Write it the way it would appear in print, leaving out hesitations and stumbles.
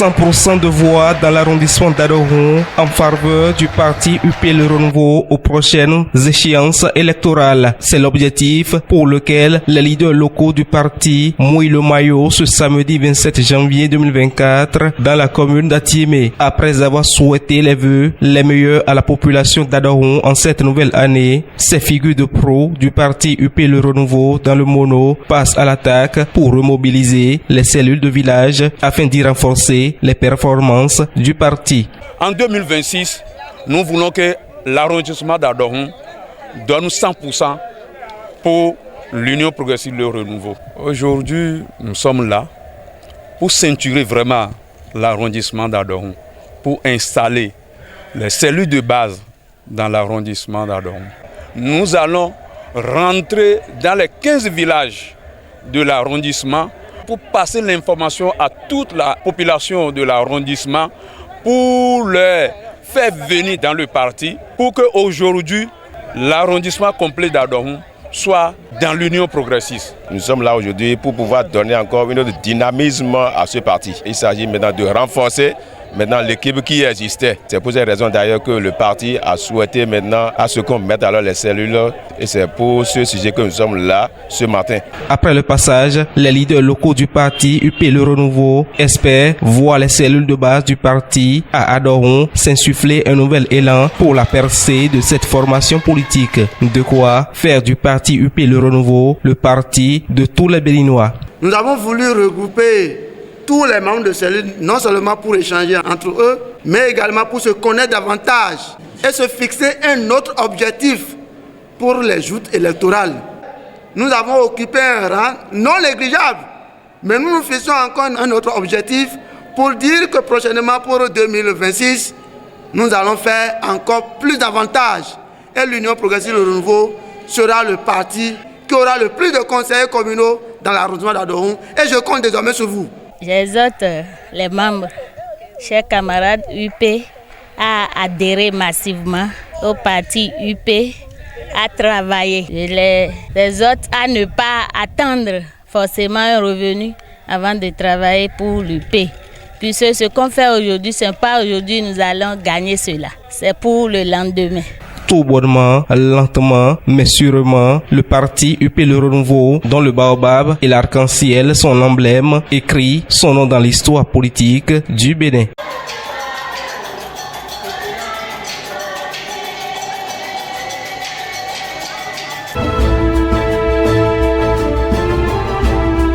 100% de voix dans l'arrondissement d'Adorhon en faveur du parti UP Le Renouveau aux prochaines échéances électorales. C'est l'objectif pour lequel les leaders locaux du parti mouillent le maillot ce samedi 27 janvier 2024 dans la commune d'Atiémé. Après avoir souhaité les vœux les meilleurs à la population d'Adorhon en cette nouvelle année, ces figures de pro du parti UP Le Renouveau dans le Mono passent à l'attaque pour remobiliser les cellules de village afin d'y renforcer les performances du parti. En 2026, nous voulons que l'arrondissement d'Adorhon donne 100% pour l'Union progressive Le Renouveau. Aujourd'hui, nous sommes là pour ceinturer vraiment l'arrondissement d'Adorhon, pour installer les cellules de base dans l'arrondissement d'Adorhon. Nous allons rentrer dans les 15 villages de l'arrondissement pour passer l'information à toute la population de l'arrondissement, pour les faire venir dans le parti, pour qu'aujourd'hui, l'arrondissement complet d'Adorhon soit dans l'Union progressiste. Nous sommes là aujourd'hui pour pouvoir donner encore une autre dynamisme à ce parti. Il s'agit maintenant de renforcer l'équipe qui existait. C'est pour cette raison d'ailleurs que le parti a souhaité maintenant à ce qu'on mette alors les cellules, et c'est pour ce sujet que nous sommes là ce matin. Après le passage, les leaders locaux du parti UP Le Renouveau espèrent voir les cellules de base du parti à Adorhon s'insuffler un nouvel élan pour la percée de cette formation politique. De quoi faire du parti UP Le Renouveau le parti de tous les Béninois. Nous avons voulu regrouper tous les membres de cellules, non seulement pour échanger entre eux, mais également pour se connaître davantage et se fixer un autre objectif pour les joutes électorales. Nous avons occupé un rang non négligeable, mais nous nous fixons encore un autre objectif pour dire que prochainement pour 2026, nous allons faire encore plus d'avantages. Et l'Union progressive Le Renouveau sera le parti qui aura le plus de conseillers communaux dans l'arrondissement d'Adorhon. Et je compte désormais sur vous. J'exhorte les membres, chers camarades UP, à adhérer massivement au parti UP, à travailler. Je les exhorte à ne pas attendre forcément un revenu avant de travailler pour l'UP. Puisque ce qu'on fait aujourd'hui, ce n'est pas aujourd'hui nous allons gagner cela, c'est pour le lendemain. Tout bonnement, lentement, mais sûrement, le parti UP Le Renouveau, dont le baobab et l'arc-en-ciel sont l'emblème, écrit son nom dans l'histoire politique du Bénin.